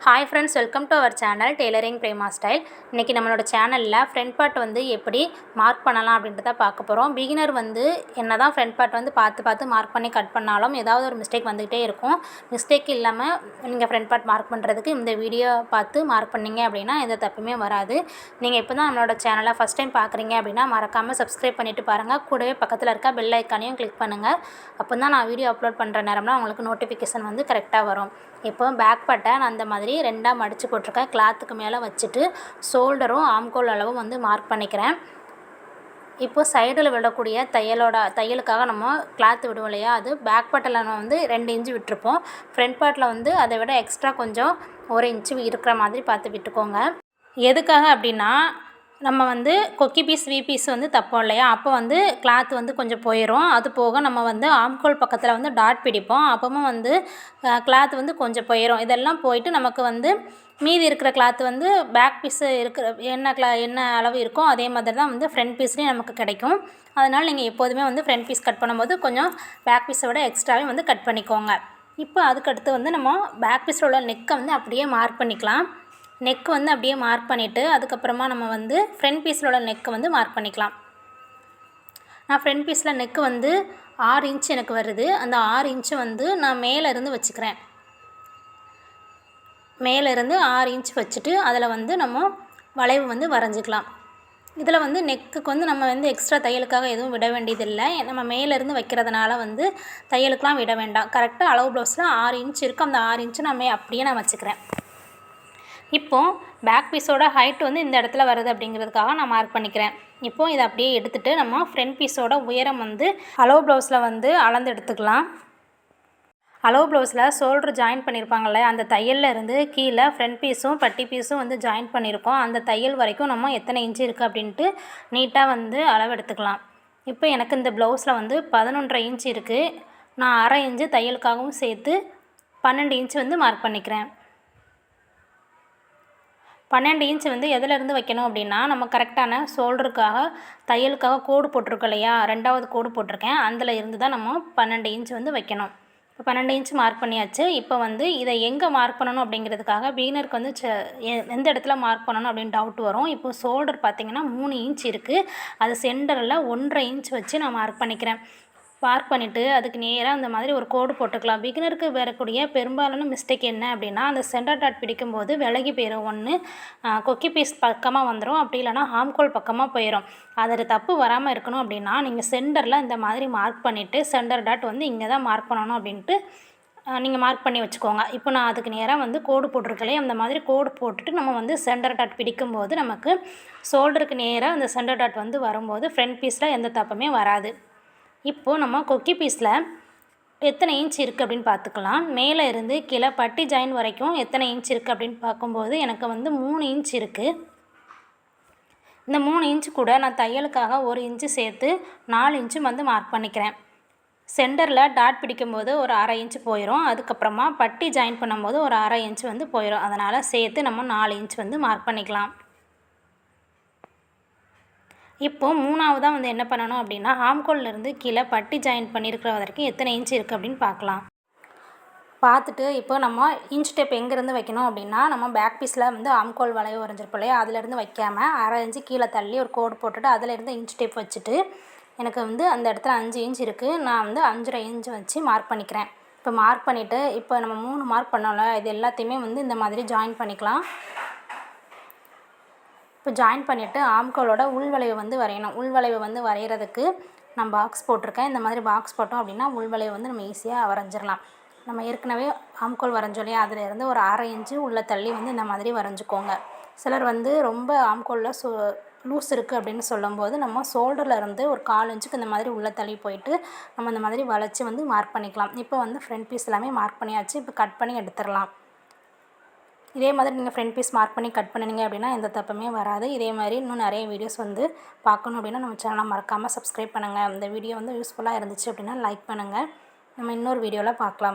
Hi friends, welcome to our channel tailoring Prema style. இன்றைக்கி நம்மளோட சேனலில் ஃப்ரண்ட் பார்ட் வந்து எப்படி மார்க் பண்ணலாம் அப்படின்றத பார்க்க போகிறோம். பிகினர் வந்து என்ன தான் ஃப்ரண்ட் பார்ட் வந்து பார்த்து மார்க் பண்ணி கட் பண்ணாலும் ஏதாவது ஒரு மிஸ்டேக் வந்துகிட்டே இருக்கும். மிஸ்டேக் இல்லாமல் நீங்கள் ஃப்ரண்ட் பார்ட் மார்க் பண்ணுறதுக்கு இந்த வீடியோ பார்த்து மார்க் பண்ணிங்க அப்படின்னா எந்த தப்புமே வராது. நீங்கள் இப்போ தான் நம்மளோட சேனலை ஃபஸ்ட் டைம் பார்க்குறீங்க அப்படின்னா மறக்காமல் சப்ஸ்கிரைப் பண்ணிவிட்டு பாருங்கள். கூடவே பக்கத்தில் இருக்க பெல் ஐக்கானையும் கிளிக் பண்ணுங்கள். அப்போ தான் நான் வீடியோ அப்லோட் பண்ணுற நேரம்லாம் உங்களுக்கு நோட்டிஃபிகேஷன் வந்து கரெக்டாக வரும். இப்போ பேக் பார்ட்டை நான் அந்த மாதிரி ரெண்டாக மடித்து போட்டிருக்கேன். கிளாத்துக்கு மேலே வச்சுட்டு ஷோல்டரும் ஆம்கோல் அளவும் வந்து மார்க் பண்ணிக்கிறேன். இப்போது சைடில் விடக்கூடிய தையலுக்காக நம்ம கிளாத் விடுவோம் இல்லையா, அது பேக் பார்ட்டில் நம்ம வந்து 2 இன்ச்சு விட்டுருப்போம். ஃப்ரண்ட் பார்ட்டில் வந்து அதை விட எக்ஸ்ட்ரா கொஞ்சம் 1 இன்ச்சு இருக்கிற மாதிரி பார்த்து விட்டுக்கோங்க. எதுக்காக அப்படின்னா, நம்ம வந்து கொக்கி பீஸ் பீஸ் வந்து தப்போம் இல்லையா, அப்போ வந்து கிளாத் வந்து கொஞ்சம் போயிடும். அது போக நம்ம வந்து ஆம்கோல் பக்கத்தில் வந்து டாட் பிடிப்போம். அப்பவும் வந்து கிளாத் வந்து கொஞ்சம் போயிடும். இதெல்லாம் போயிட்டு நமக்கு வந்து மீதி இருக்கிற கிளாத் வந்து பேக் பீஸு இருக்கிற என்ன அளவு இருக்கோ அதே மாதிரி தான் வந்து ஃப்ரண்ட் பீஸ்லேயும் நமக்கு கிடைக்கும். அதனால் நீங்கள் எப்போதுமே வந்து ஃப்ரண்ட் பீஸ் கட் பண்ணும்போது கொஞ்சம் பேக் பீஸை விட எக்ஸ்ட்ராவே வந்து கட் பண்ணிக்கோங்க. இப்போ அதுக்கடுத்து வந்து நம்ம பேக் பீஸில் உள்ள நெக்கை வந்து அப்படியே மார்க் பண்ணிக்கலாம். நெக் வந்து அப்படியே மார்க் பண்ணிவிட்டு அதுக்கப்புறமா நம்ம வந்து ஃப்ரண்ட் பீஸில் உள்ள நெக்கை வந்து மார்க் பண்ணிக்கலாம். நான் ஃப்ரண்ட் பீஸில் நெக்கு வந்து 6 இன்ச் எனக்கு வருது. அந்த 6 இன்ச்சு வந்து நான் மேலேருந்து வச்சுக்கிறேன். மேலேருந்து 6 இன்ச் வச்சுட்டு அதில் வந்து நம்ம வளைவு வந்து வரைஞ்சிக்கலாம். இதில் வந்து நெக்குக்கு வந்து நம்ம வந்து எக்ஸ்ட்ரா தையலுக்காக எதுவும் விட வேண்டியதில்லை. நம்ம மேலேருந்து வைக்கிறதுனால வந்து தையலுக்கெலாம் விட வேண்டாம். கரெக்டாக அளவு ப்ளவுஸில் 6 இன்ச் இருக்குது. அந்த 6 இன்ச்சு அப்படியே நான் வச்சுக்கிறேன். இப்போது பேக் பீஸோட ஹைட் வந்து இந்த இடத்துல வருது அப்படிங்கிறதுக்காக நான் மார்க் பண்ணிக்கிறேன். இப்போது இதை அப்படியே எடுத்துகிட்டு நம்ம ஃப்ரண்ட் பீஸோட உயரம் வந்து அளவு ப்ளவுஸில் வந்து அளந்து எடுத்துக்கலாம். அளவு ப்ளவுஸில் ஷோல்டர் ஜாயின் பண்ணியிருப்பாங்கள்ல, அந்த தையலில் இருந்து கீழே ஃப்ரண்ட் பீஸும் பட்டி பீஸும் வந்து ஜாயின் பண்ணியிருக்கோம். அந்த தையல் வரைக்கும் நம்ம எத்தனை இன்ச்சு இருக்குது அப்படின்ட்டு நீட்டாக வந்து அளவு எடுத்துக்கலாம். இப்போ எனக்கு இந்த ப்ளவுஸில் வந்து 11.5 இன்ச்சு இருக்குது. நான் 1/2 இன்ச்சு தையலுக்காகவும் சேர்த்து 12 இன்ச்சு வந்து மார்க் பண்ணிக்கிறேன். 12 இன்ச் வந்து எதிலேருந்து வைக்கணும் அப்படின்னா, நம்ம கரெக்டான ஷோல்டருக்காக தையலுக்காக கோடு போட்டிருக்கோம் இல்லையா, 2வது கோடு போட்டிருக்கேன். அதில் இருந்து தான் நம்ம 12 இன்ச் வந்து வைக்கணும். இப்போ 12 இன்ச் மார்க் பண்ணியாச்சு. இப்போ வந்து இதை எங்கே மார்க் பண்ணணும் அப்படிங்கிறதுக்காக பிகினருக்கு வந்து எந்த இடத்துல மார்க் பண்ணணும் அப்படின்னு டவுட் வரும். இப்போ ஷோல்டர் பார்த்திங்கன்னா 3 இன்ச் இருக்குது. அது சென்டரில் 1.5 இன்ச் வச்சு நான் மார்க் பண்ணிக்கிறேன். மார்க் பண்ணிவிட்டு அதுக்கு நேராக அந்த மாதிரி ஒரு கோடு போட்டுக்கலாம். பிகினருக்கு வரக்கூடிய பெரும்பாலான மிஸ்டேக் என்ன அப்படின்னா, அந்த சென்டர் டாட் பிடிக்கும்போது விலகி போயிடும். ஒன்று கொக்கி பீஸ் பக்கமாக வந்துடும், அப்படி இல்லைனா ஆம்கோல் பக்கமாக போயிடும். அதில் தப்பு வராமல் இருக்கணும் அப்படின்னா நீங்கள் சென்டரில் இந்த மாதிரி மார்க் பண்ணிவிட்டு சென்டர் டாட் வந்து இங்கே தான் மார்க் பண்ணணும் அப்படின்ட்டு நீங்கள் மார்க் பண்ணி வச்சுக்கோங்க. இப்போ நான் அதுக்கு நேராக வந்து கோடு போட்டிருக்கலையே, அந்த மாதிரி கோடு போட்டுட்டு நம்ம வந்து சென்டர் டாட் பிடிக்கும்போது நமக்கு ஷோல்டருக்கு நேராக அந்த சென்டர் டாட் வந்து வரும்போது ஃப்ரண்ட் பீஸில் எந்த தப்புமே வராது. இப்போது நம்ம கொக்கி பீஸில் எத்தனை இன்ச் இருக்குது அப்படின்னு பார்த்துக்கலாம். மேலே இருந்து கீழே பட்டி ஜாயின் வரைக்கும் எத்தனை இன்ச் இருக்குது அப்படின்னு பார்க்கும்போது எனக்கு வந்து 3 இன்ச் இருக்குது. இந்த 3 இன்ச்சு கூட நான் தையலுக்காக 1 இன்ச்சு சேர்த்து 4 இன்ச்சு வந்து மார்க் பண்ணிக்கிறேன். சென்டரில் டாட் பிடிக்கும்போது ஒரு 1/2 இன்ச்சு போயிடும். அதுக்கப்புறமா பட்டி ஜாயின் பண்ணும்போது ஒரு 1/2 இன்ச்சு வந்து போயிடும். அதனால் சேர்த்து நம்ம 4 இன்ச் வந்து மார்க் பண்ணிக்கலாம். இப்போது 3வதாக வந்து என்ன பண்ணணும் அப்படின்னா, ஆம்கோல்லேருந்து கீழே பட்டி ஜாயின் பண்ணியிருக்கிற வரைக்கும் எத்தனை இன்ச் இருக்குது அப்படின்னு பார்க்கலாம். பார்த்துட்டு இப்போ நம்ம இன்ச் டேப் எங்கேருந்து வைக்கணும் அப்படின்னா, நம்ம பேக் பீஸில் வந்து ஆம்கோல் வளைவு வரைஞ்சிருப்போம் இல்லையா, அதிலேருந்து வைக்காமல் 1/2 இன்ச்சு கீழே தள்ளி ஒரு கோடு போட்டுட்டு அதிலேருந்து இன்ச் டேப் வச்சுட்டு எனக்கு வந்து அந்த இடத்துல 5 இன்ச் இருக்குது. நான் வந்து 5.5 இன்ச் வச்சு மார்க் பண்ணிக்கிறேன். இப்போ மார்க் பண்ணிவிட்டு இப்போ நம்ம 3 மார்க் பண்ணோம்ல, இது எல்லாத்தையுமே வந்து இந்த மாதிரி ஜாயின் பண்ணிக்கலாம். இப்போ ஜாயின் பண்ணிவிட்டு ஆம்கோலோட உள்வளைவு வந்து வரையணும். உள்வளைவு வந்து வரைகிறதுக்கு நான் பாக்ஸ் போட்டிருக்கேன். இந்த மாதிரி பாக்ஸ் போட்டோம் அப்படின்னா உள்வளைவு வந்து நம்ம ஈஸியாக வரைஞ்சிடலாம். நம்ம ஏற்கனவே ஆம்கோல் வரைஞ்சோம் இல்லையா, அதிலேருந்து ஒரு 1/2 இன்ச்சு உள்ளே தள்ளி வந்து இந்த மாதிரி வரைஞ்சிக்கோங்க. சிலர் வந்து ரொம்ப ஆம்கோலில் லூஸ் இருக்குது அப்படின்னு சொல்லும்போது நம்ம ஷோல்டரில் இருந்து ஒரு 1/4 இன்ச்சுக்கு இந்த மாதிரி உள்ளே தள்ளி போயிட்டு நம்ம இந்த மாதிரி வளைச்சி வந்து மார்க் பண்ணிக்கலாம். இப்போ வந்து ஃப்ரண்ட் பீஸ் எல்லாமே மார்க் பண்ணியாச்சு. இப்போ கட் பண்ணி எடுத்துடலாம். இதே மாதிரி நீங்கள் ஃப்ரண்ட் பீஸ் மார்க் பண்ணி கட் பண்ணிங்க அப்படின்னா எந்த தப்புமே வராது. இதே மாதிரி இன்னும் நிறைய வீடியோஸ் வந்து பார்க்கணும் அப்படின்னா நம்ம சேனலை மறக்காமல் சப்ஸ்கிரைப் பண்ணுங்கள். இந்த வீடியோ வந்து யூஸ்ஃபுல்லாக இருந்துச்சு அப்படின்னா லைக் பண்ணுங்கள். நம்ம இன்னொரு வீடியோவில் பார்க்கலாம்.